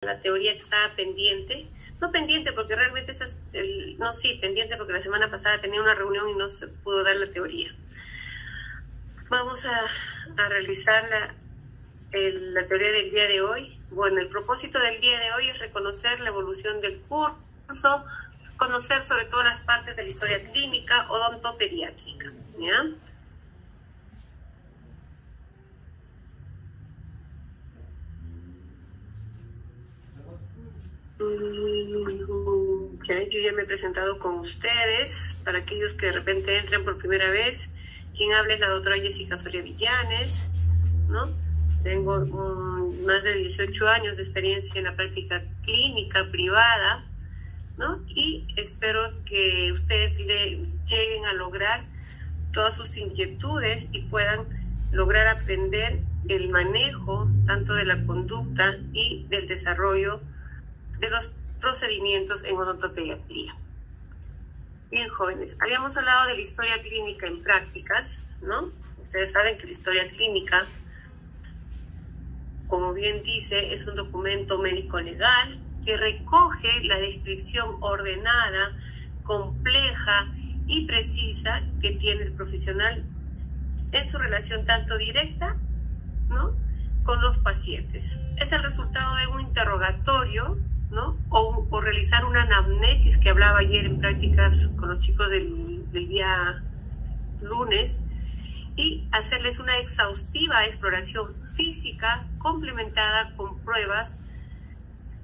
la teoría que estaba pendiente. No pendiente porque realmente pendiente porque la semana pasada tenía una reunión y no se pudo dar la teoría. Vamos a realizar la teoría del día de hoy. Bueno, el propósito del día de hoy es reconocer la evolución del curso, conocer sobre todo las partes de la historia clínica odontopediátrica, ¿ya? Yo ya me he presentado con ustedes. Para aquellos que de repente entren por primera vez, quien habla es la doctora Jessica Soria Villanes, ¿no? Tengo más de 18 años de experiencia en la práctica clínica privada, ¿no? Y espero que ustedes lleguen a lograr todas sus inquietudes y puedan lograr aprender el manejo tanto de la conducta y del desarrollo de los procedimientos en odontopediatría. Bien, jóvenes, habíamos hablado de la historia clínica en prácticas, ¿no? Ustedes saben que la historia clínica, como bien dice, es un documento médico-legal que recoge la descripción ordenada, compleja y precisa que tiene el profesional en su relación tanto directa, ¿no?, con los pacientes. Es el resultado de un interrogatorio, ¿no?, o realizar una anamnesis que hablaba ayer en prácticas con los chicos del día lunes, y hacerles una exhaustiva exploración física complementada con pruebas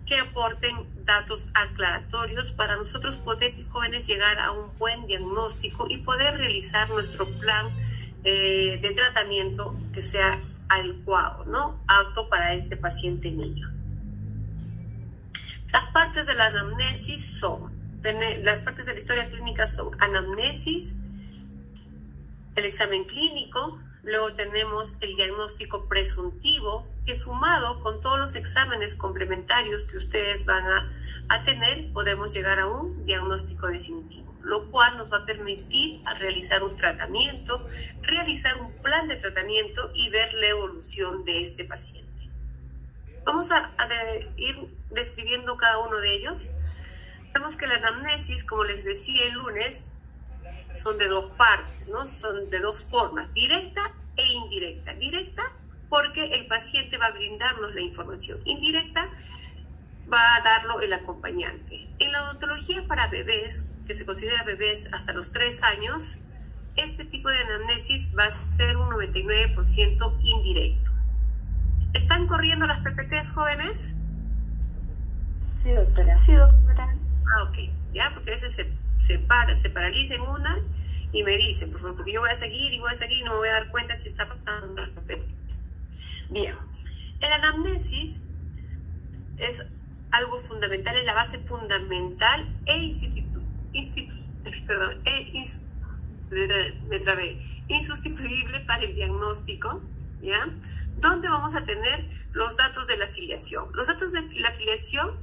que aporten datos aclaratorios para nosotros poder, jóvenes, llegar a un buen diagnóstico y poder realizar nuestro plan de tratamiento que sea adecuado, ¿no?, apto para este paciente niño. Las partes de la anamnesis las partes de la historia clínica son anamnesis, el examen clínico, luego tenemos el diagnóstico presuntivo, que sumado con todos los exámenes complementarios que ustedes van a tener, podemos llegar a un diagnóstico definitivo, lo cual nos va a permitir realizar un tratamiento, realizar un plan de tratamiento y ver la evolución de este paciente. Vamos a ir describiendo cada uno de ellos. Vemos que la anamnesis, como les decía el lunes, son de dos partes, ¿no? Son de dos formas, directa e indirecta. Directa porque el paciente va a brindarnos la información. Indirecta va a darlo el acompañante. En la odontología para bebés, que se considera bebés hasta los 3 años, este tipo de anamnesis va a ser un 99% indirecto. ¿Están corriendo las PPTs, jóvenes? Sí, doctora. Sí, doctora. Ok, ya, porque a veces se paraliza en una y me dicen, por favor, porque yo voy a seguir y no me voy a dar cuenta si está pasando las PPTs. Bien, el anamnesis es algo fundamental, es la base fundamental insustituible para el diagnóstico, ¿ya?, donde vamos a tener los datos de la afiliación. Los datos de la afiliación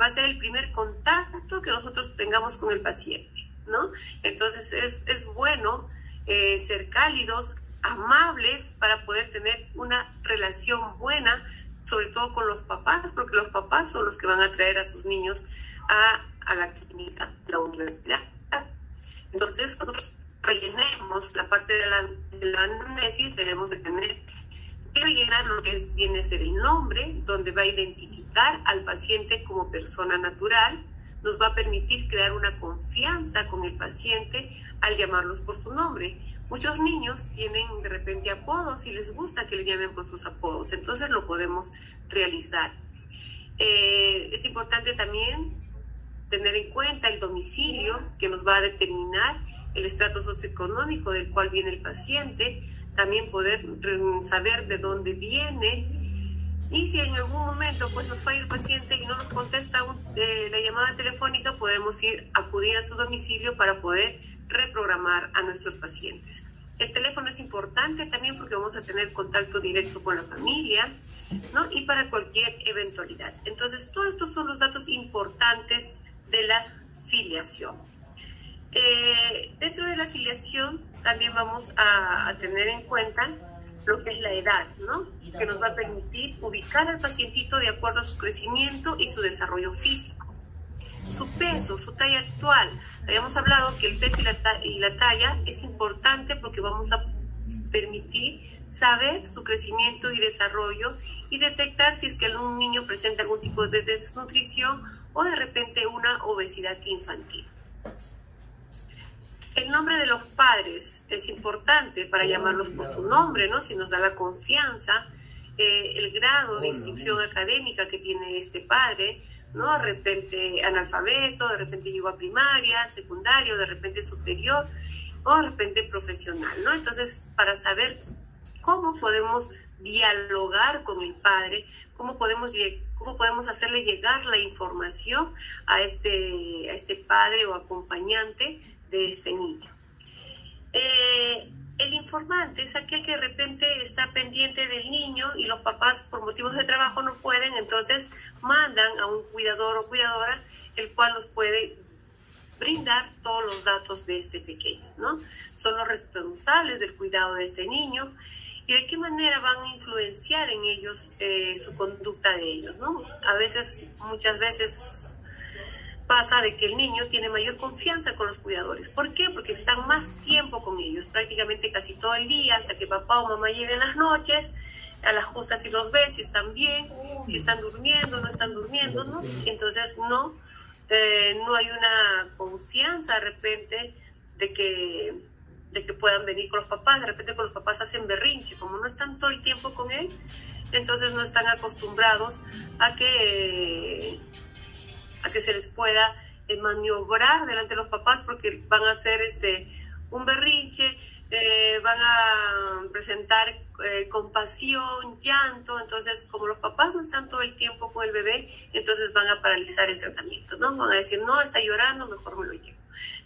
va a ser el primer contacto que nosotros tengamos con el paciente, ¿no? Entonces es bueno ser cálidos, amables, para poder tener una relación buena, sobre todo con los papás, porque los papás son los que van a traer a sus niños a la clínica, a la universidad. Entonces nosotros rellenemos la parte de la anamnesis, debemos de tener que rellenar lo que viene a ser el nombre, donde va a identificar al paciente como persona natural, nos va a permitir crear una confianza con el paciente al llamarlos por su nombre. Muchos niños tienen de repente apodos y les gusta que les llamen por sus apodos, entonces lo podemos realizar. Es importante también tener en cuenta el domicilio, que nos va a determinar el estrato socioeconómico del cual viene el paciente, también poder saber de dónde viene, y si en algún momento pues nos falla el paciente y no nos contesta la llamada telefónica, podemos acudir a su domicilio para poder reprogramar a nuestros pacientes. El teléfono es importante también porque vamos a tener contacto directo con la familia, ¿no?, y para cualquier eventualidad. Entonces, todos estos son los datos importantes de la filiación. Dentro de la filiación también vamos a tener en cuenta lo que es la edad, ¿no? Que nos va a permitir ubicar al pacientito de acuerdo a su crecimiento y su desarrollo físico. Su peso, su talla actual. Habíamos hablado que el peso y la talla es importante porque vamos a permitir saber su crecimiento y desarrollo y detectar si es que un niño presenta algún tipo de desnutrición o de repente una obesidad infantil. El nombre de los padres es importante para llamarlos por su nombre, ¿no? Si nos da la confianza, el grado de instrucción académica que tiene este padre, ¿no? De repente analfabeto, de repente llegó a primaria, secundario, de repente superior o de repente profesional, ¿no? Entonces, para saber cómo podemos dialogar con el padre, cómo podemos hacerle llegar la información a este padre o acompañante de este niño. El informante es aquel que de repente está pendiente del niño y los papás por motivos de trabajo no pueden, entonces mandan a un cuidador o cuidadora el cual nos puede brindar todos los datos de este pequeño, ¿no? Son los responsables del cuidado de este niño y de qué manera van a influenciar en ellos su conducta de ellos, ¿no? Muchas veces pasa de que el niño tiene mayor confianza con los cuidadores. ¿Por qué? Porque están más tiempo con ellos, prácticamente casi todo el día, hasta que papá o mamá lleguen en las noches, a las justas si los ves, si están bien, si están durmiendo, no están durmiendo, ¿no? Entonces no hay una confianza de repente de que puedan venir con los papás. De repente con los papás hacen berrinche, como no están todo el tiempo con él, entonces no están acostumbrados a que se les pueda maniobrar delante de los papás, porque van a hacer un berrinche, van a presentar compasión, llanto. Entonces, como los papás no están todo el tiempo con el bebé, entonces van a paralizar el tratamiento, ¿no? Van a decir, no, está llorando, mejor me lo llevo.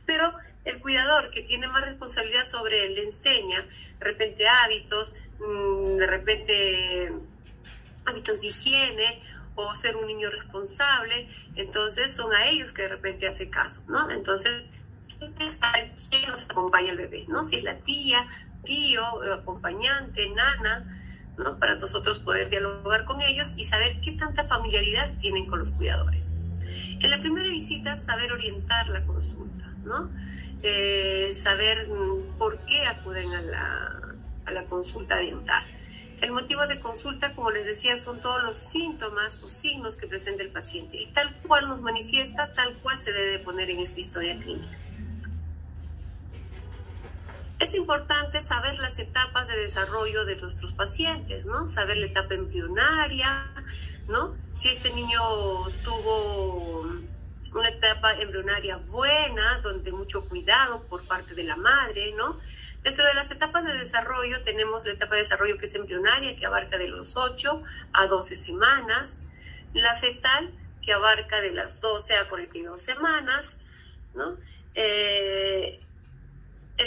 Pero el cuidador, que tiene más responsabilidad sobre él, le enseña de repente hábitos, de repente hábitos de higiene, o ser un niño responsable, entonces son a ellos que de repente hace caso, ¿no? Entonces, ¿quién nos acompaña el bebé, ¿no? Si es la tía, tío, acompañante, nana, ¿no? Para nosotros poder dialogar con ellos y saber qué tanta familiaridad tienen con los cuidadores. En la primera visita, saber orientar la consulta, ¿no? Saber por qué acuden a la consulta dental. El motivo de consulta, como les decía, son todos los síntomas o signos que presenta el paciente. Y tal cual nos manifiesta, tal cual se debe poner en esta historia clínica. Es importante saber las etapas de desarrollo de nuestros pacientes, ¿no? Saber la etapa embrionaria, ¿no? Si este niño tuvo una etapa embrionaria buena, donde mucho cuidado por parte de la madre, ¿no? Dentro de las etapas de desarrollo tenemos la etapa de desarrollo que es embrionaria, que abarca de los 8 a 12 semanas, la fetal, que abarca de las 12 a 42 semanas, ¿no? El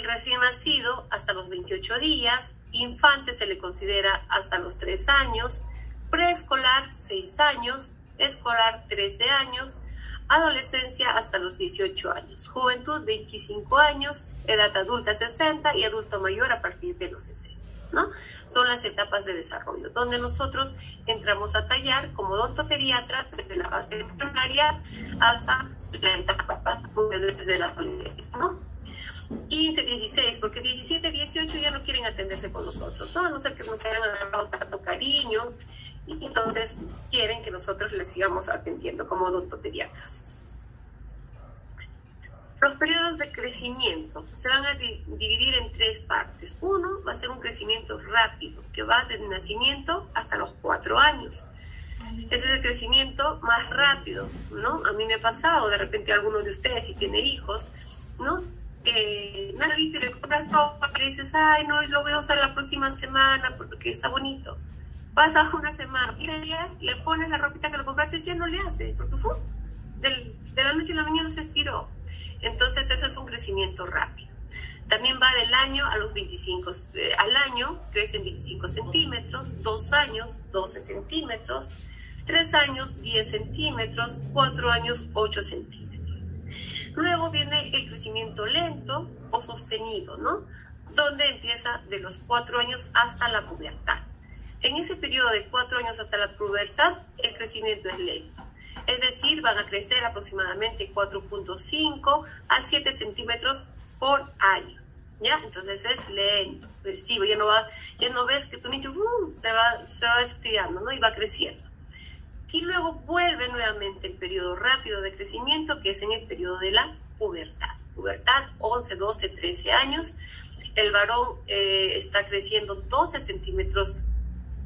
recién nacido hasta los 28 días, infante se le considera hasta los 3 años, preescolar 6 años, escolar 13 años, adolescencia hasta los 18 años, juventud 25 años, edad adulta 60 y adulto mayor a partir de los 60, ¿no? Son las etapas de desarrollo, donde nosotros entramos a tallar como odontopediatras desde la fase primaria hasta la etapa de la adolescencia, ¿no? 15, 16, porque 17, 18 ya no quieren atenderse con nosotros, ¿no? A no ser que nos hayan agarrado tanto cariño, y entonces quieren que nosotros les sigamos atendiendo como odontopediatras. Los periodos de crecimiento se van a dividir en 3 partes. Uno va a ser un crecimiento rápido, que va desde el nacimiento hasta los 4 años. Ese es el crecimiento más rápido, ¿no? A mí me ha pasado, de repente alguno de ustedes, si tiene hijos, ¿no? Naravito, le compras ropa, le dices, ay, no, lo voy a usar la próxima semana porque está bonito. Pasa una semana, 15 días, le pones la ropita que lo compraste y ya no le hace, porque de la noche a la mañana se estiró. Entonces, ese es un crecimiento rápido. También va del año a los 25, al año crecen 25 centímetros, 2 años, 12 centímetros, 3 años, 10 centímetros, 4 años, 8 centímetros. Luego viene el crecimiento lento o sostenido, ¿no? donde empieza de los 4 años hasta la pubertad. En ese periodo de 4 años hasta la pubertad, el crecimiento es lento. Es decir, van a crecer aproximadamente 4.5 a 7 centímetros por año. ¿Ya? Entonces es lento, progresivo, ya no ves que tu niño se va estirando, ¿no? Y va creciendo. Y luego vuelve nuevamente el periodo rápido de crecimiento, que es en el periodo de la pubertad. Pubertad, 11, 12, 13 años. El varón está creciendo 12 centímetros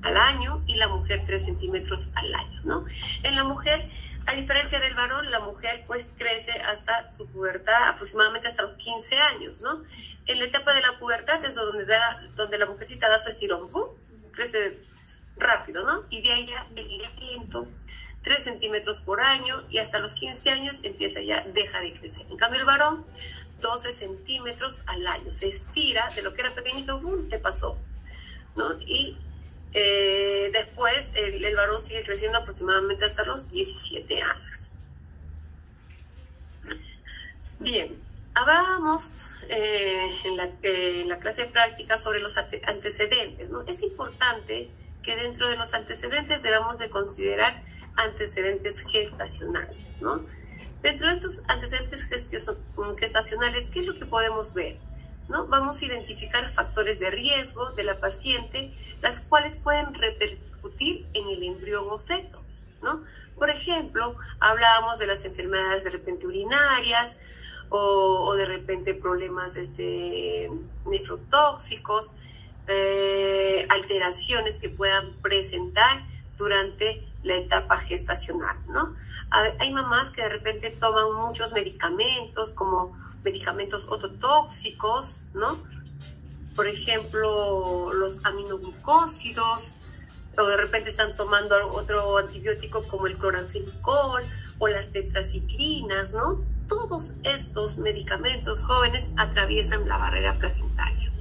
al año y la mujer 3 centímetros al año, ¿no? En la mujer, a diferencia del varón, la mujer pues crece hasta su pubertad, aproximadamente hasta los 15 años, ¿no? En la etapa de la pubertad es donde la mujercita da su estirón, ¡pum! Crece rápido, ¿no? Y de ahí ya el lento, 3 centímetros por año, y hasta los 15 años deja de crecer. En cambio el varón, 12 centímetros al año, se estira de lo que era pequeñito, ¡pum! Te pasó, ¿no? Y después el varón sigue creciendo aproximadamente hasta los 17 años. Bien, hablábamos en la clase de práctica sobre los antecedentes, ¿no? Es importante que dentro de los antecedentes debamos de considerar antecedentes gestacionales, ¿no? Dentro de estos antecedentes gestacionales, ¿qué es lo que podemos ver? ¿No? Vamos a identificar factores de riesgo de la paciente, las cuales pueden repercutir en el embrión o feto, ¿no? Por ejemplo, hablábamos de las enfermedades de repente urinarias o de repente problemas nefrotóxicos, alteraciones que puedan presentar durante la etapa gestacional, ¿no? Hay mamás que de repente toman muchos medicamentos, como medicamentos ototóxicos, ¿no? Por ejemplo, los aminoglucósidos, o de repente están tomando otro antibiótico como el cloranfenicol o las tetraciclinas, ¿no? Todos estos medicamentos jóvenes atraviesan la barrera placentaria.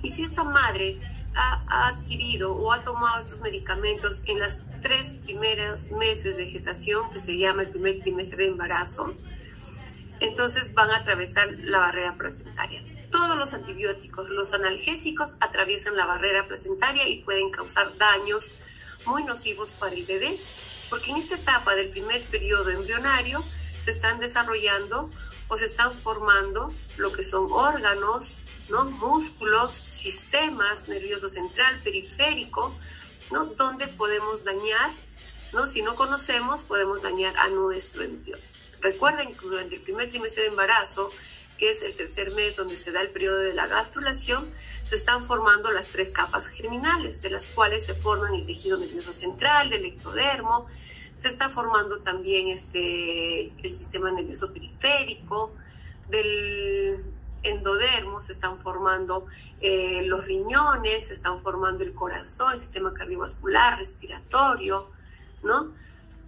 Y si esta madre ha adquirido o ha tomado estos medicamentos en las 3 primeros meses de gestación, que se llama el primer trimestre de embarazo, entonces van a atravesar la barrera placentaria. Todos los antibióticos, los analgésicos, atraviesan la barrera placentaria y pueden causar daños muy nocivos para el bebé, porque en esta etapa del primer periodo embrionario se están desarrollando o se están formando lo que son órganos, ¿no? Músculos, sistemas nervioso central, periférico, ¿no? Donde podemos dañar, ¿no? Si no conocemos, podemos dañar a nuestro embrión. Recuerden que durante el primer trimestre de embarazo, que es el tercer mes donde se da el periodo de la gastrulación, se están formando las 3 capas germinales, de las cuales se forman el tejido nervioso central, del ectodermo, se está formando también el sistema nervioso periférico, del endodermo se están formando los riñones, se están formando el corazón, el sistema cardiovascular, respiratorio, ¿no?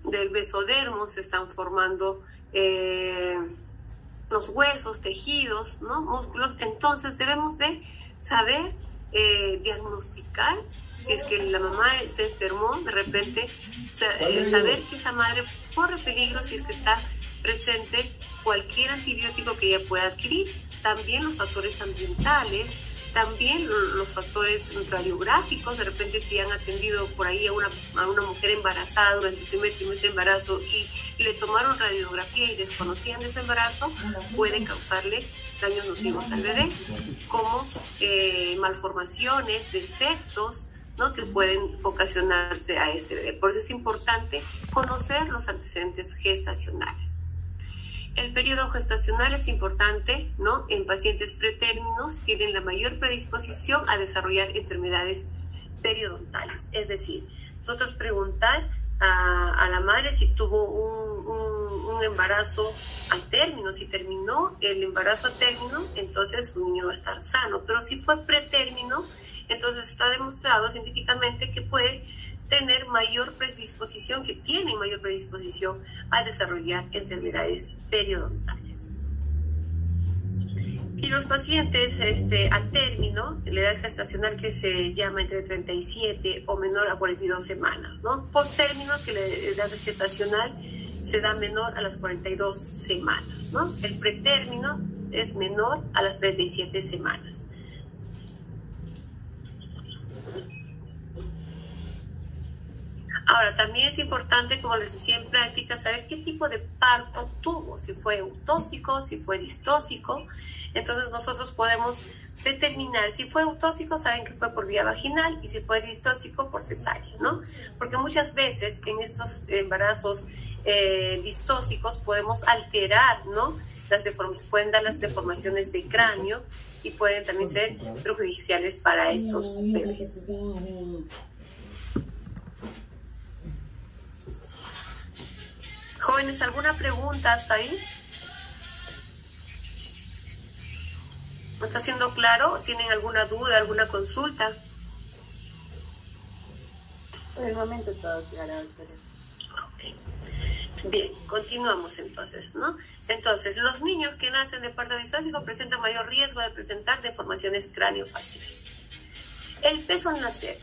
Del mesodermo se están formando los huesos, tejidos, ¿no? Músculos. Entonces debemos de saber diagnosticar si es que la mamá se enfermó, de repente saber que esa madre corre peligro si es que está presente cualquier antibiótico que ella pueda adquirir. También los factores ambientales, también los factores radiográficos, de repente si han atendido por ahí a una mujer embarazada durante el primer trimestre de embarazo y le tomaron radiografía y desconocían de su embarazo, pueden causarle daños nocivos al bebé, como malformaciones, defectos, ¿no? Que pueden ocasionarse a este bebé. Por eso es importante conocer los antecedentes gestacionales. El periodo gestacional es importante, ¿no? En pacientes pretérminos tienen la mayor predisposición a desarrollar enfermedades periodontales. Es decir, nosotros preguntar a la madre si tuvo un embarazo a término. Si terminó el embarazo a término, entonces su niño va a estar sano. Pero si fue pretérmino, entonces está demostrado científicamente que puede tener mayor predisposición, que tiene mayor predisposición a desarrollar enfermedades periodontales. Y los pacientes a término, la edad gestacional que se llama entre 37 o menor a 42 semanas, ¿no? Posttérmino, que la edad gestacional se da menor a las 42 semanas, ¿no? El pretérmino es menor a las 37 semanas. Ahora, también es importante, como les decía en práctica, saber qué tipo de parto tuvo, si fue eutóxico, si fue distóxico. Entonces nosotros podemos determinar si fue eutóxico, saben que fue por vía vaginal, y si fue distóxico, por cesárea, ¿no? Porque muchas veces en estos embarazos distóxicos podemos alterar, ¿no? Pueden dar las deformaciones de cráneo y pueden también ser perjudiciales para estos bebés. Jóvenes, ¿alguna pregunta hasta ahí? ¿No está siendo claro? ¿Tienen alguna duda, alguna consulta? Por el momento todo claro, doctora. Ok. Bien, continuamos entonces, ¿no? Entonces, los niños que nacen de parto distóxico presentan mayor riesgo de presentar deformaciones craneofaciales. El peso al nacer.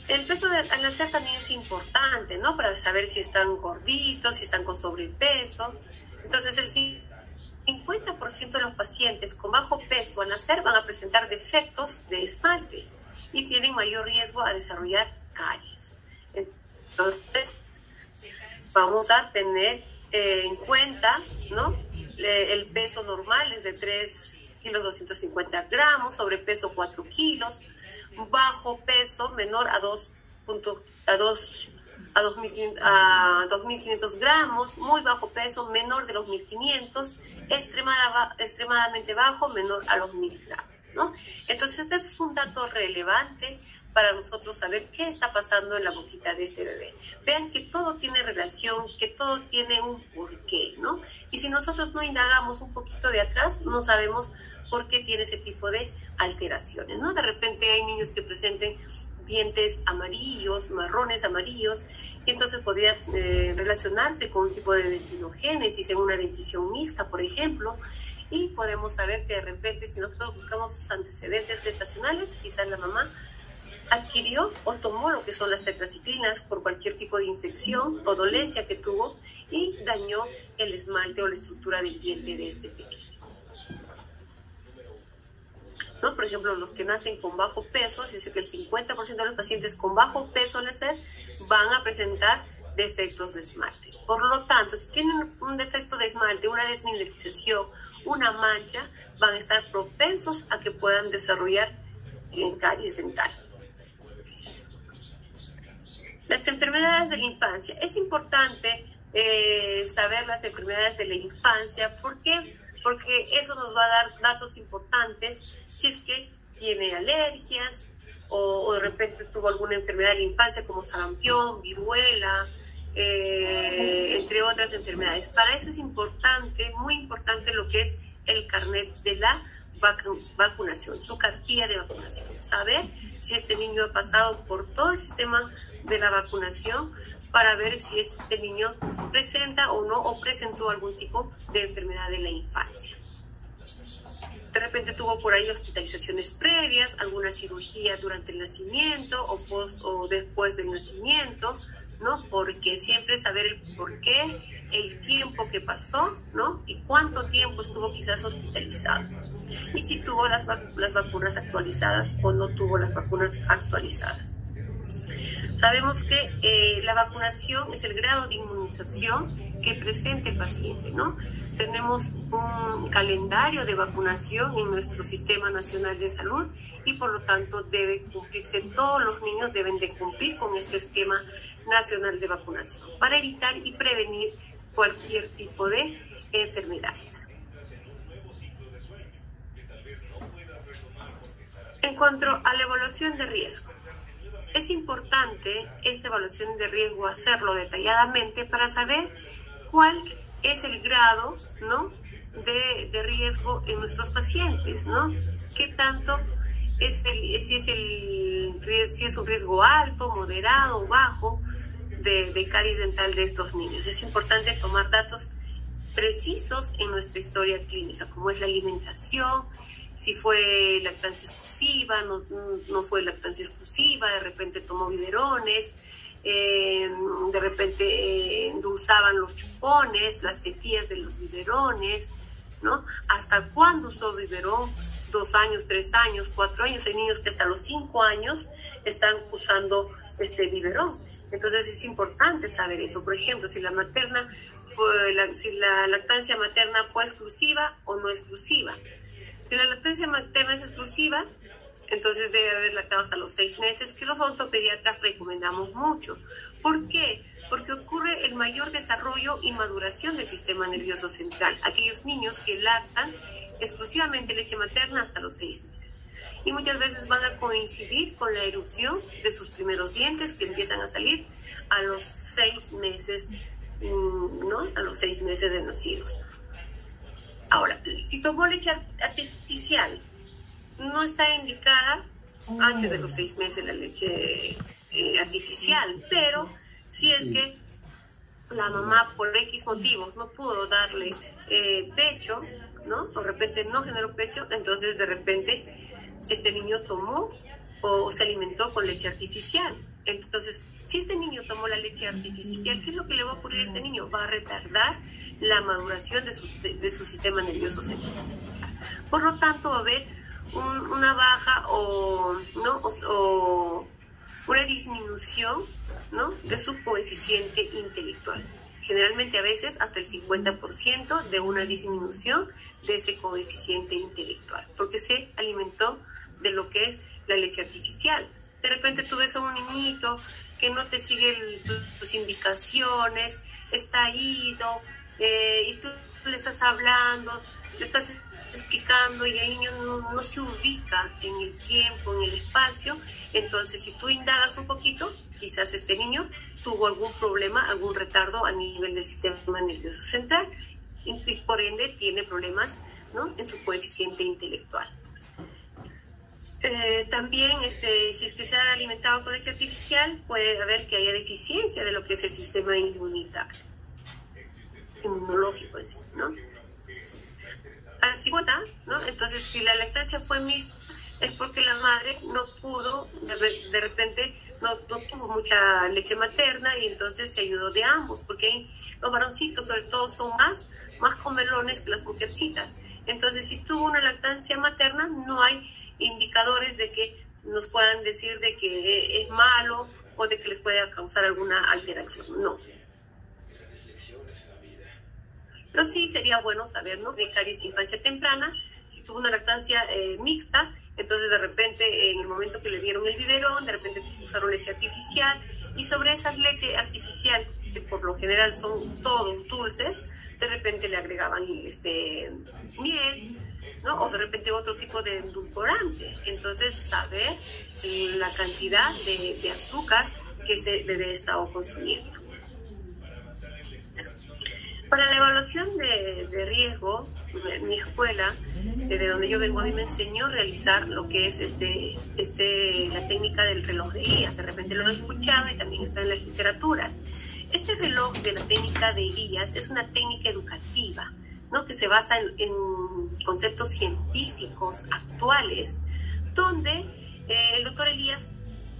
El peso al nacer también es importante, ¿no? Para saber si están gorditos, si están con sobrepeso. Entonces, el 50% de los pacientes con bajo peso al nacer van a presentar defectos de esmalte y tienen mayor riesgo a desarrollar caries. Entonces, vamos a tener en cuenta, ¿no? El peso normal es de 3 kilos 250 gramos, sobrepeso 4 kilos, bajo peso menor a 2.500 gramos, muy bajo peso menor de los 1.500, extremadamente bajo menor a los 1.000 gramos, ¿no? Entonces, este es un dato relevante para nosotros saber qué está pasando en la boquita de este bebé. Vean que todo tiene relación, que todo tiene un porqué, ¿no? Y si nosotros no indagamos un poquito de atrás, no sabemos por qué tiene ese tipo de alteraciones, ¿no? De repente hay niños que presenten dientes amarillos, marrones amarillos, y entonces podría relacionarse con un tipo de dentinogénesis en una dentición mixta, por ejemplo, y podemos saber que de repente si nosotros buscamos sus antecedentes gestacionales, quizás la mamá adquirió o tomó lo que son las tetraciclinas por cualquier tipo de infección o dolencia que tuvo y dañó el esmalte o la estructura del diente de este pequeño, ¿no? Por ejemplo, los que nacen con bajo peso, se dice que el 50% de los pacientes con bajo peso al nacer van a presentar defectos de esmalte. Por lo tanto, si tienen un defecto de esmalte, una desmineralización, una mancha, van a estar propensos a que puedan desarrollar caries dental. Las enfermedades de la infancia. Es importante saber las enfermedades de la infancia. ¿Por qué? Porque eso nos va a dar datos importantes si es que tiene alergias o de repente tuvo alguna enfermedad de la infancia como sarampión, viruela, entre otras enfermedades. Para eso es importante, muy importante lo que es el carnet de la vacunación, su cartilla de vacunación, saber si este niño ha pasado por todo el sistema de la vacunación para ver si este niño presenta o no, o presentó algún tipo de enfermedad de la infancia. De repente tuvo por ahí hospitalizaciones previas, alguna cirugía durante el nacimiento o después del nacimiento, ¿no? Porque siempre saber el por qué, el tiempo que pasó, ¿no? Y cuánto tiempo estuvo quizás hospitalizado. Y si tuvo las vacunas actualizadas o no tuvo las vacunas actualizadas. Sabemos que la vacunación es el grado de inmunización que presenta el paciente, ¿no? Tenemos un calendario de vacunación en nuestro Sistema Nacional de Salud y por lo tanto debe cumplirse, todos los niños deben de cumplir con este esquema nacional de vacunación para evitar y prevenir cualquier tipo de enfermedades. En cuanto a la evaluación de riesgo, es importante esta evaluación de riesgo hacerlo detalladamente para saber cuál es el grado, ¿no?, de riesgo en nuestros pacientes, ¿no? ¿Qué tanto si es un riesgo alto, moderado o bajo de caries dental de estos niños? Es importante tomar datos precisos en nuestra historia clínica, como es la alimentación, si fue lactancia exclusiva, no fue lactancia exclusiva, de repente tomó biberones, de repente endulzaban los chupones, las tetillas de los biberones, ¿no? ¿Hasta cuándo usó biberón? 2 años, 3 años, 4 años. Hay niños que hasta los 5 años están usando este biberón. Entonces es importante saber eso. Por ejemplo, si la lactancia materna fue exclusiva o no exclusiva. Si la lactancia materna es exclusiva, entonces debe haber lactado hasta los 6 meses, que los odontopediatras recomendamos mucho. ¿Por qué? Porque ocurre el mayor desarrollo y maduración del sistema nervioso central. Aquellos niños que lactan exclusivamente leche materna hasta los 6 meses. Y muchas veces van a coincidir con la erupción de sus primeros dientes que empiezan a salir a los 6 meses, ¿no? A los 6 meses de nacidos. Ahora, si tomó leche artificial, no está indicada antes de los 6 meses la leche artificial, pero si es que la mamá por X motivos no pudo darle pecho, ¿no? O de repente no generó pecho, entonces de repente este niño tomó o se alimentó con leche artificial. Entonces, si este niño tomó la leche artificial, ¿qué es lo que le va a ocurrir a este niño? Va a retardar la maduración de su sistema nervioso central. Por lo tanto, va a haber una baja o una disminución, ¿no? De su coeficiente intelectual. Generalmente a veces hasta el 50% de una disminución de ese coeficiente intelectual, porque se alimentó de lo que es la leche artificial. De repente tú ves a un niñito que no te sigue tus indicaciones, está ido, y tú le estás hablando, le estás explicando y el niño no se ubica en el tiempo, en el espacio. Entonces, si tú indagas un poquito, quizás este niño tuvo algún problema, algún retardo a nivel del sistema nervioso central y por ende tiene problemas, ¿no? En su coeficiente intelectual. También, si es que se ha alimentado con leche artificial, puede haber que haya deficiencia de lo que es el sistema inmunológico, ¿no? ¿No? Entonces, si la lactancia fue mixta, es porque la madre no pudo, de repente no tuvo mucha leche materna y entonces se ayudó de ambos, porque los varoncitos sobre todo son más comelones que las mujercitas. Entonces, si tuvo una lactancia materna, no hay indicadores de que nos puedan decir de que es malo o de que les pueda causar alguna alteración, no. Pero sí sería bueno saber, ¿no? De caries de infancia temprana, si tuvo una lactancia mixta, entonces de repente en el momento que le dieron el biberón, de repente usaron leche artificial y sobre esa leche artificial, que por lo general son todos dulces, de repente le agregaban miel, ¿no? O de repente otro tipo de edulcorante. Entonces saber la cantidad de azúcar que ese bebé estaba consumiendo. Para la evaluación de riesgo, mi escuela, desde donde yo vengo, a mí me enseñó a realizar lo que es la técnica del reloj de Elías. De repente lo he escuchado y también está en las literaturas. Este reloj de la técnica de Elías es una técnica educativa, ¿no? Que se basa en conceptos científicos actuales, donde el doctor Elías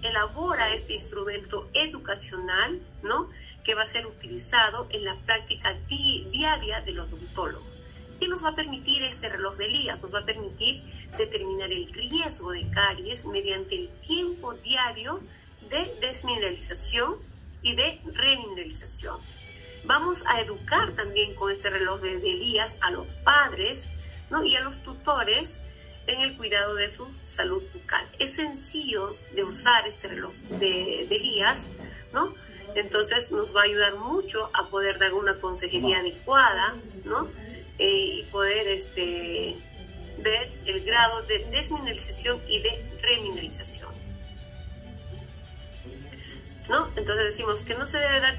elabora este instrumento educacional, ¿no? Que va a ser utilizado en la práctica diaria del odontólogo. ¿Qué nos va a permitir este reloj de Elías? Nos va a permitir determinar el riesgo de caries mediante el tiempo diario de desmineralización y de remineralización. Vamos a educar también con este reloj de Elías a los padres, ¿no? Y a los tutores en el cuidado de su salud bucal. Es sencillo de usar este reloj de Elías, ¿no? Entonces nos va a ayudar mucho a poder dar una consejería adecuada, ¿no? Y poder ver el grado de desmineralización y de remineralización, ¿no? Entonces decimos que no se debe dar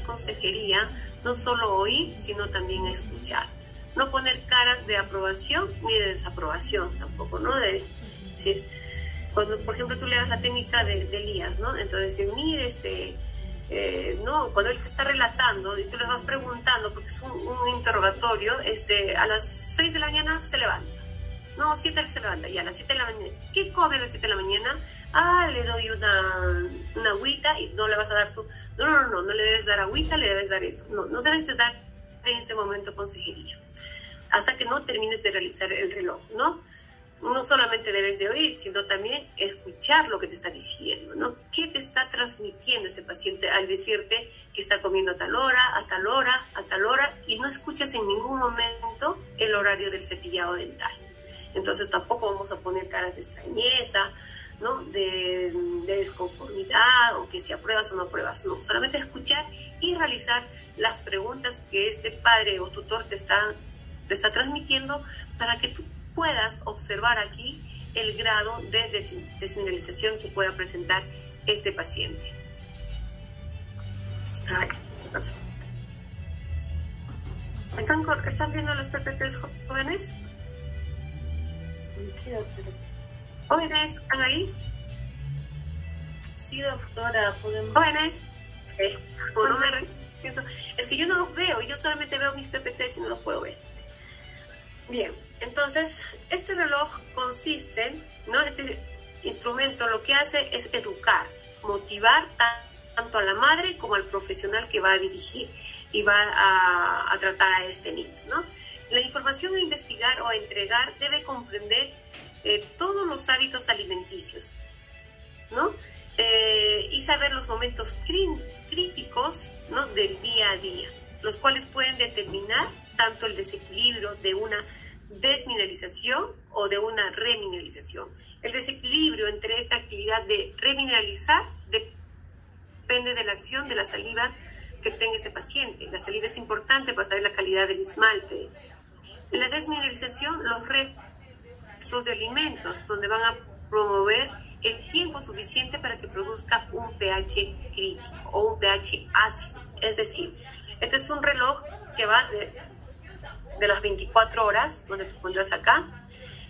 consejería, no solo oír, sino también escuchar. No poner caras de aprobación ni de desaprobación tampoco, ¿no? De decir, cuando, por ejemplo, tú le das la técnica de Elías, ¿no? Entonces, decir, mire, no, cuando él te está relatando y tú le vas preguntando, porque es un interrogatorio, a las 6 de la mañana se levanta. No, 7 se levanta, y a las 7 de la mañana. ¿Qué come a las 7 de la mañana? Le doy una agüita y no le vas a dar tú. No le debes dar agüita, le debes dar esto. No debes de dar en ese momento consejería, hasta que no termines de realizar el reloj, ¿no? no solamente debes de oír, sino también escuchar lo que te está diciendo, ¿no? ¿Qué te está transmitiendo este paciente al decirte que está comiendo a tal hora, a tal hora, a tal hora, y no escuchas en ningún momento el horario del cepillado dental? Entonces tampoco vamos a poner caras de extrañeza, ¿no? De desconformidad, o que si apruebas o no apruebas. No, solamente escuchar y realizar las preguntas que este padre o tutor te está transmitiendo, para que tú puedas observar aquí el grado de desmineralización que pueda presentar este paciente. ¿Están viendo los PPTs, jóvenes? Sí, doctora. ¿Jóvenes están ahí? Sí, doctora, podemos... ¿Jóvenes? Es que yo no los veo, yo solamente veo mis PPTs y no los puedo ver. Bien, entonces este reloj consiste, ¿no? Este instrumento lo que hace es educar, motivar tanto a la madre como al profesional que va a dirigir y va a tratar a este niño, ¿no? La información a investigar o a entregar debe comprender todos los hábitos alimenticios, ¿no? Y saber los momentos críticos, ¿no? Del día a día, los cuales pueden determinar tanto el desequilibrio de una desmineralización o de una remineralización. El desequilibrio entre esta actividad de remineralizar depende de la acción de la saliva que tenga este paciente. La saliva es importante para saber la calidad del esmalte. En la desmineralización, los restos de alimentos, donde van a promover el tiempo suficiente para que produzca un pH crítico o un pH ácido. Es decir, este es un reloj que va de las 24 horas, donde tú pondrás acá,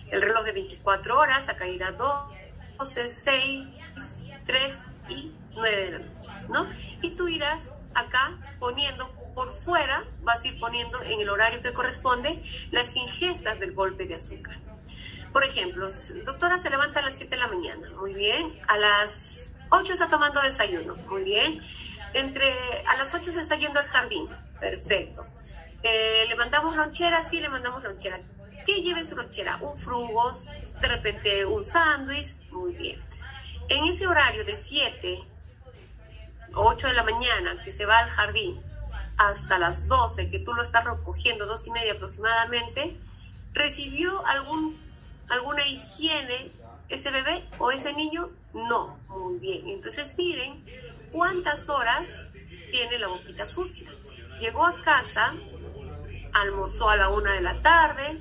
el reloj de 24 horas, acá irá 12, 6, 3 y 9 de la noche, ¿no? Y tú irás acá poniendo por fuera, vas a ir poniendo en el horario que corresponde las ingestas del golpe de azúcar. Por ejemplo, doctora se levanta a las 7 de la mañana, muy bien, a las 8 está tomando desayuno, muy bien, a las 8 se está yendo al jardín, perfecto. ¿Le mandamos lonchera? Sí, le mandamos lonchera. ¿Qué lleva en su lonchera? Un frugos, de repente un sándwich, muy bien. En ese horario de 7 o 8 de la mañana que se va al jardín hasta las 12, que tú lo estás recogiendo, 2:30 aproximadamente, ¿recibió alguna higiene ese bebé o ese niño? No, muy bien. Entonces miren cuántas horas tiene la boquita sucia. Llegó a casa, almorzó a la 1 de la tarde,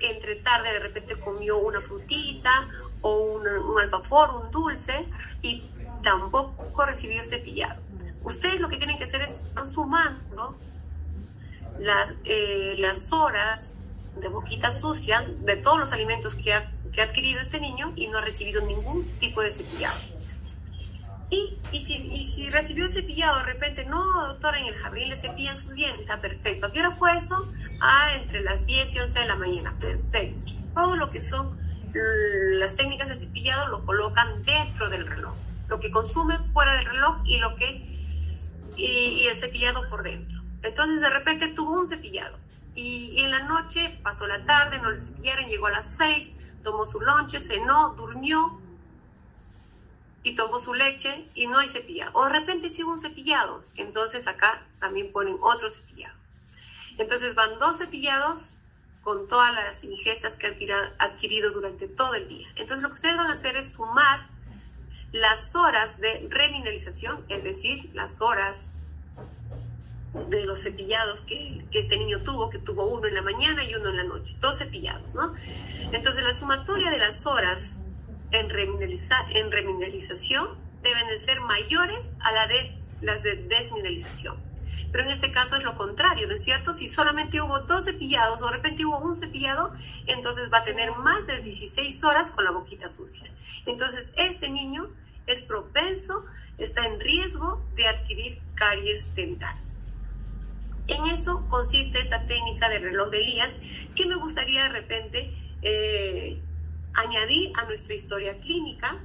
entre tarde de repente comió una frutita o un alfajor, un dulce, y tampoco recibió cepillado. Ustedes lo que tienen que hacer es sumando las horas de boquita sucia de todos los alimentos que ha adquirido este niño y no ha recibido ningún tipo de cepillado. Y si recibió cepillado de repente, no, doctora, en el jardín le cepillan sus dientes, está perfecto. ¿A qué hora fue eso? Entre las 10 y 11 de la mañana, perfecto. Todo lo que son las técnicas de cepillado lo colocan dentro del reloj. Lo que consume fuera del reloj y el cepillado por dentro. Entonces de repente tuvo un cepillado y en la noche pasó la tarde, no le cepillaron, llegó a las 6, tomó su lonche, cenó, durmió y tomó su leche y no hay cepillado. O de repente sí hubo un cepillado, entonces acá también ponen otro cepillado. Entonces van 2 cepillados con todas las ingestas que han adquirido durante todo el día. Entonces lo que ustedes van a hacer es sumar las horas de remineralización, es decir, las horas de los cepillados que este niño tuvo, que tuvo uno en la mañana y uno en la noche, 2 cepillados, ¿no? Entonces la sumatoria de las horas en remineralización deben de ser mayores a las de desmineralización. Pero en este caso es lo contrario, ¿no es cierto? Si solamente hubo 2 cepillados o de repente hubo un cepillado, entonces va a tener más de 16 horas con la boquita sucia. Entonces este niño es propenso, está en riesgo de adquirir caries dental. En eso consiste esta técnica de reloj de Elías, que me gustaría de repente añadir a nuestra historia clínica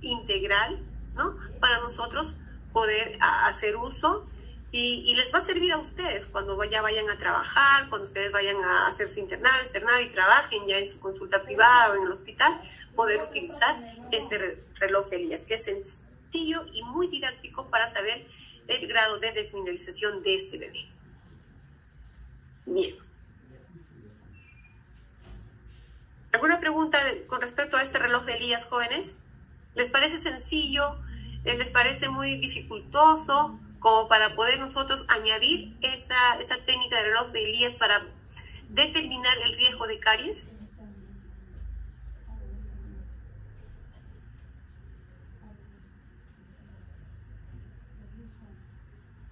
integral, ¿no? Para nosotros poder hacer uso y les va a servir a ustedes cuando ya vayan a trabajar, cuando ustedes vayan a hacer su internado, externado y trabajen ya en su consulta privada o en el hospital, poder utilizar este reloj de Elías, que es sencillo y muy didáctico para saber el grado de desmineralización de este bebé. Bien. ¿Alguna pregunta con respecto a este reloj de Elías, jóvenes? ¿Les parece sencillo? ¿Les parece muy dificultoso como para poder nosotros añadir esta técnica de reloj de Elías para determinar el riesgo de caries?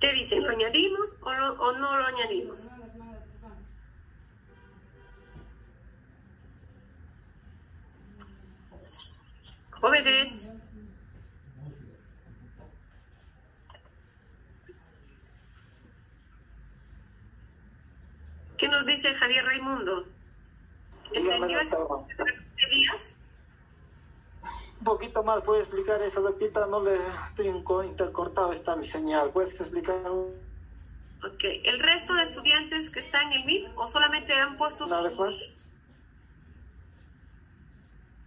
¿Qué dicen? ¿Lo añadimos o no lo añadimos? Jóvenes. ¿Qué nos dice Javier Raimundo? ¿Entendió esto de Díaz? Un poquito más, ¿puede explicar eso, doctorita? No le estoy intercortado, está mi señal. ¿Puedes explicar? Ok. ¿El resto de estudiantes que están en el MIT o solamente han puesto ¿Una vez más?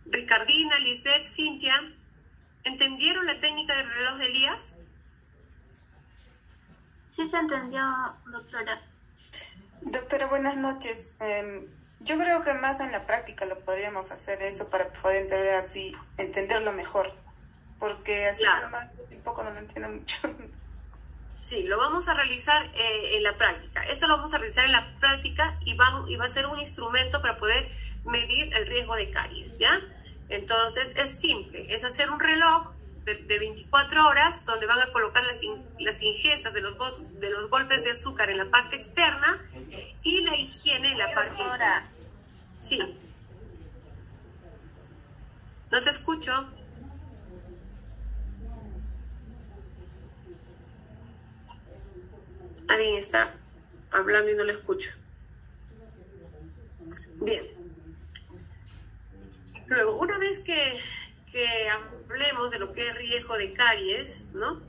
Ricardina, Lisbeth, Cintia, ¿entendieron la técnica del reloj de Elías? Sí se entendió, doctora. Doctora, buenas noches. Yo creo que más en la práctica lo podríamos hacer eso para poder entenderlo mejor. Porque así Claro. nada más un poco no lo entiendo mucho. Sí, lo vamos a realizar en la práctica. Esto lo vamos a realizar en la práctica y va a ser un instrumento para poder medir el riesgo de caries, ¿ya? Entonces, es simple. Es hacer un reloj de 24 horas donde van a colocar las ingestas de los golpes de azúcar en la parte externa y la higiene en la parte interna. Sí. No te escucho. Alguien está hablando y no lo escucho. Bien. Luego, una vez que hablemos de lo que es riesgo de caries, ¿no?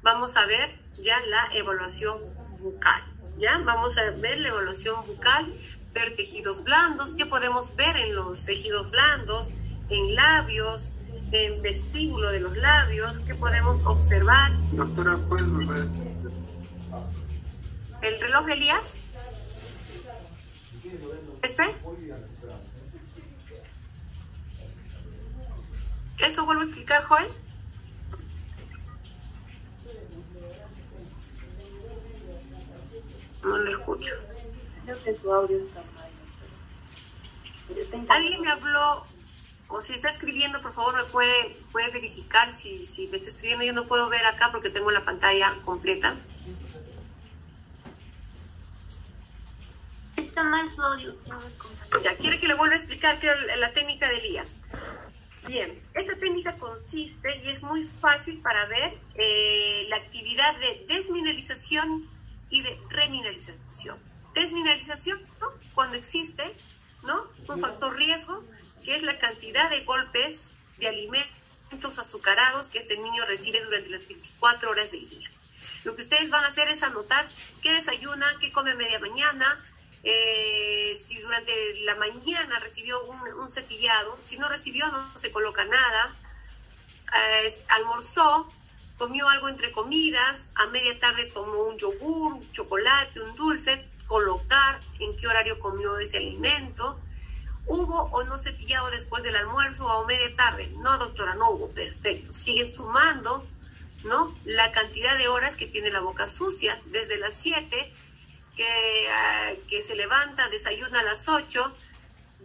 Vamos a ver ya la evaluación bucal, ¿ya? Vamos a ver la evaluación bucal, ver tejidos blandos, qué podemos ver en los tejidos blandos, en labios, en vestíbulo de los labios, qué podemos observar. Doctora, ¿puedes volver? ¿El reloj de Elías? ¿Espera? ¿Esto vuelvo a explicar, Joel? No lo escucho. Creo que su audio está mal. ¿Alguien me habló? O si está escribiendo, por favor, me puede verificar si me está escribiendo. Yo no puedo ver acá porque tengo la pantalla completa. Está mal su audio. Ya, quiere que le vuelva a explicar qué es la técnica de Elías. Bien, esta técnica consiste y es muy fácil para ver la actividad de desmineralización y de remineralización. Desmineralización, ¿no? Cuando existe, ¿no?, un factor riesgo, que es la cantidad de golpes de alimentos azucarados que este niño recibe durante las 24 horas del día. Lo que ustedes van a hacer es anotar qué desayuna, qué come a media mañana, si durante la mañana recibió un cepillado, si no recibió no se coloca nada, almorzó, comió algo entre comidas, a media tarde tomó un yogur, un chocolate, un dulce, colocar en qué horario comió ese alimento, hubo o no cepillado después del almuerzo o a media tarde. No, doctora, no hubo, perfecto. Sigue sumando, ¿no?, la cantidad de horas que tiene la boca sucia, desde las 7 que se levanta, desayuna a las 8,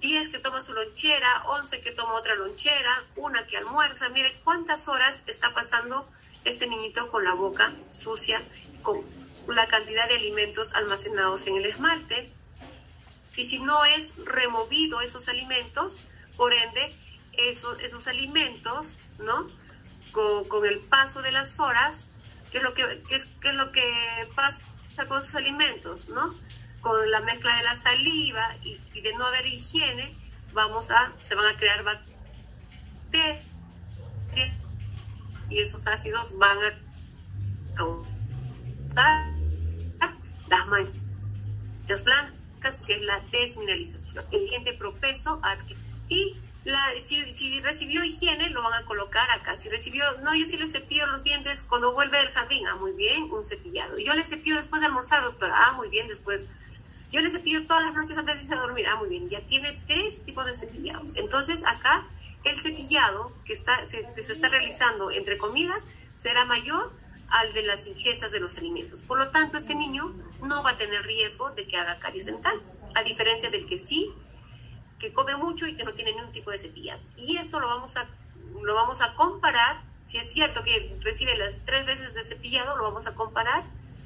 10 que toma su lonchera, 11 que toma otra lonchera, 1 que almuerza. Mire cuántas horas está pasando este niñito con la boca sucia, con la cantidad de alimentos almacenados en el esmalte. Y si no es removido esos alimentos, por ende, esos alimentos, ¿no?, con el paso de las horas, ¿qué es lo que pasa con esos alimentos, ¿no? Con la mezcla de la saliva y de no haber higiene, se van a crear bacterias y esos ácidos van a causar las manchas blancas, que es la desmineralización. El diente propenso a adquirir. Y si recibió higiene, lo van a colocar acá. Si recibió, no, yo sí le cepillo los dientes cuando vuelve del jardín. Ah, muy bien, un cepillado. Yo le cepillo después de almorzar, doctora. Ah, muy bien, después. Yo le cepillo todas las noches antes de irse a dormir. Ah, muy bien, ya tiene 3 tipos de cepillados. Entonces, acá, el cepillado que se está realizando entre comidas será mayor al de las ingestas de los alimentos. Por lo tanto, este niño no va a tener riesgo de que haga caries dental, a diferencia del que sí, que come mucho y que no tiene ningún tipo de cepillado. Y esto lo vamos a comparar, si es cierto que recibe las 3 veces de cepillado, lo vamos a comparar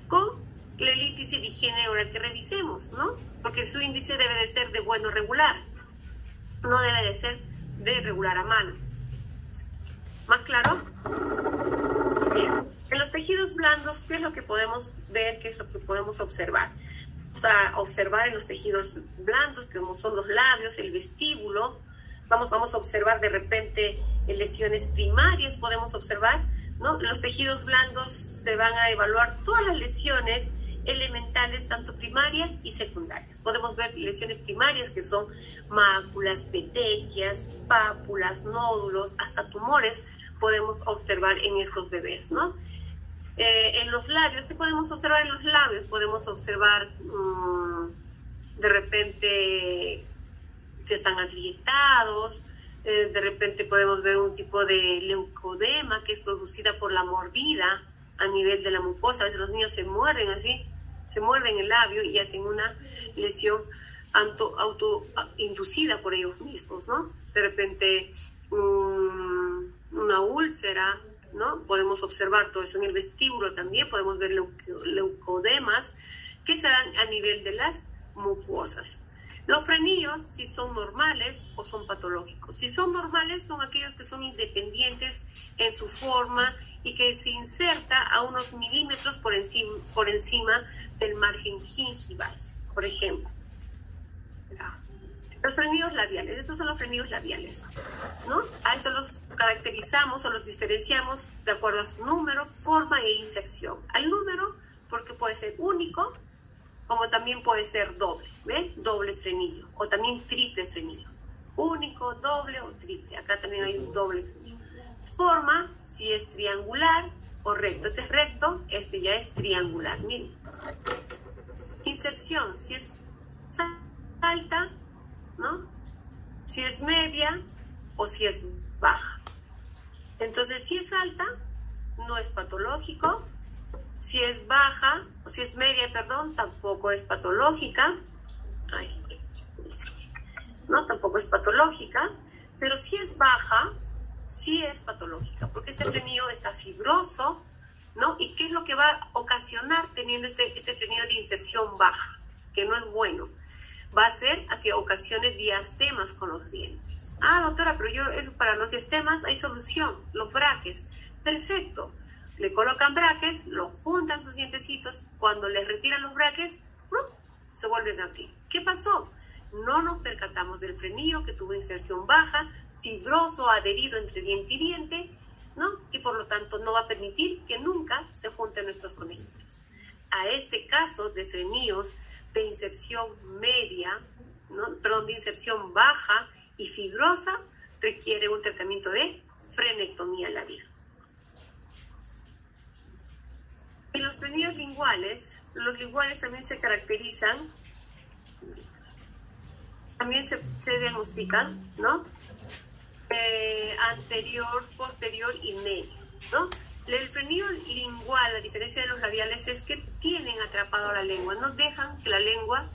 con el índice de higiene oral que revisemos, ¿no? Porque su índice debe de ser de bueno regular, no debe de ser de regular a mano. ¿Más claro? Bien. En los tejidos blandos, ¿qué es lo que podemos ver? ¿Qué es lo que podemos observar? Vamos a observar en los tejidos blandos, que como son los labios, el vestíbulo. Vamos a observar de repente lesiones primarias, podemos observar, ¿no? En los tejidos blandos se van a evaluar todas las lesiones elementales, tanto primarias y secundarias. Podemos ver lesiones primarias que son máculas, petequias, pápulas, nódulos, hasta tumores podemos observar en estos bebés, ¿no? En los labios, ¿qué podemos observar en los labios? Podemos observar de repente que están agrietados, de repente podemos ver un tipo de leucodema que es producida por la mordida a nivel de la mucosa. A veces los niños se muerden así, se muerden el labio y hacen una lesión autoinducida por ellos mismos, ¿no? De repente una úlcera, ¿no? Podemos observar todo eso en el vestíbulo también, podemos ver leucodemas que se dan a nivel de las mucosas. Los frenillos, si son normales o son patológicos. Si son normales, son aquellos que son independientes en su forma y que se inserta a unos milímetros por encima del margen gingival, por ejemplo. Los frenillos labiales, estos son los frenillos labiales, ¿no? A estos los caracterizamos o los diferenciamos de acuerdo a su número, forma e inserción. Al número, porque puede ser único, como también puede ser doble, ¿ven? Doble frenillo, o también triple frenillo. Único, doble o triple. Acá también hay un doble frenillo. Forma, si es triangular o recto. Este es recto, este ya es triangular, miren. Inserción, si es alta, ¿no? Si es media o si es baja. Entonces, si es alta, no es patológico. Si es baja, o si es media, perdón, tampoco es patológica. Ay, no, tampoco es patológica. Pero si es baja, sí es patológica, porque este frenillo está fibroso, ¿no? ¿Y qué es lo que va a ocasionar teniendo este frenillo de inserción baja? Que no es bueno. Va a ser a que ocasione diastemas con los dientes. Ah, doctora, pero eso para los diastemas hay solución, los braques. Perfecto. Le colocan braques, lo juntan sus dientecitos, cuando les retiran los braques, se vuelven a abrir. ¿Qué pasó? No nos percatamos del frenillo que tuvo inserción baja, fibroso, adherido entre diente y diente, ¿no? Y por lo tanto no va a permitir que nunca se junten nuestros conejitos. A este caso de frenillos de inserción media, ¿no? Perdón, de inserción baja y fibrosa, requiere un tratamiento de frenectomía labial. Y los frenillos linguales, también se caracterizan, también se diagnostican, ¿no? Anterior, posterior y medio, ¿no? El frenillo lingual, a diferencia de los labiales, es que tienen atrapado la lengua, no dejan que la lengua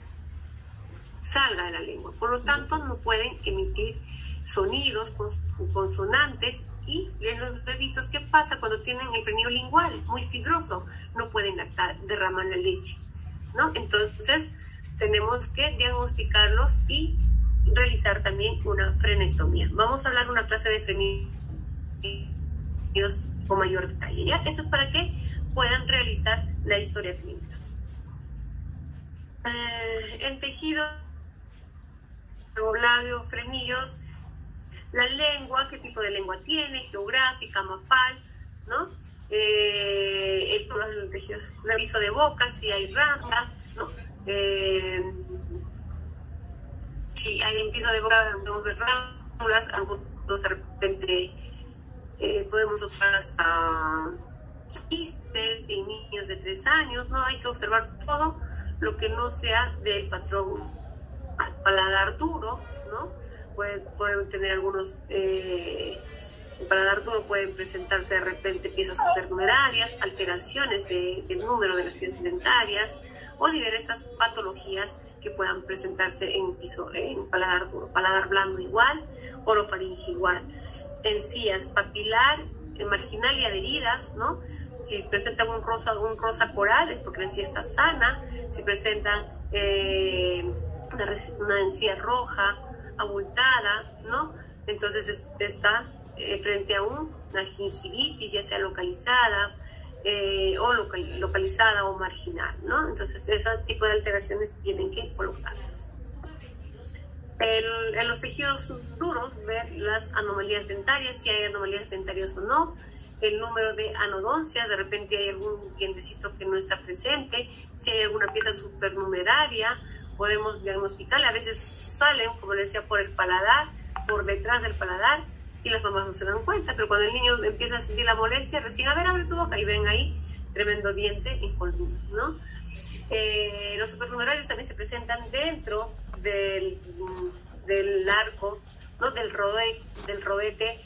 salga de la lengua, por lo tanto no pueden emitir sonidos consonantes. Y en los bebitos, ¿qué pasa cuando tienen el frenillo lingual muy fibroso? No pueden lactar, derraman la leche, ¿no? Entonces tenemos que diagnosticarlos y realizar también una frenectomía. Vamos a hablar de una clase de frenillos con mayor detalle, ¿ya? Esto es para que puedan realizar la historia clínica. En tejido, labio, frenillos, la lengua, qué tipo de lengua tiene, geográfica, mapal, ¿no? los tejidos, reviso de boca, si hay ranga, ¿no? Si hay en piso de boca, podemos ver rándulas, algunos de repente podemos observar hasta quistes en niños de 3 años, ¿no? Hay que observar todo lo que no sea del patrón paladar duro, ¿no? Pueden tener algunos, el paladar duro pueden presentarse de repente piezas supernumerarias, alteraciones del número de las piezas dentarias o diversas patologías que puedan presentarse en paladar duro, paladar blando igual, orofaringe igual, encías papilar, marginal y adheridas, ¿no? Si presentan un rosa coral es porque la encía está sana. Si presentan una encía roja, abultada, ¿no? Entonces está frente a una gingivitis, ya sea localizada localizada o marginal, ¿no? Entonces ese tipo de alteraciones tienen que colocarlas. En los tejidos duros, ver las anomalías dentarias, si hay anomalías dentarias o no, el número de anodoncias, de repente hay algún dientecito que no está presente, si hay alguna pieza supernumeraria, podemos diagnosticarla. A veces salen, como les decía, por el paladar, por detrás del paladar, y las mamás no se dan cuenta, pero cuando el niño empieza a sentir la molestia, recién, a ver, abre tu boca, y ven ahí tremendo diente incoluno, ¿no? Los supernumerarios también se presentan dentro del arco, ¿no? del rodete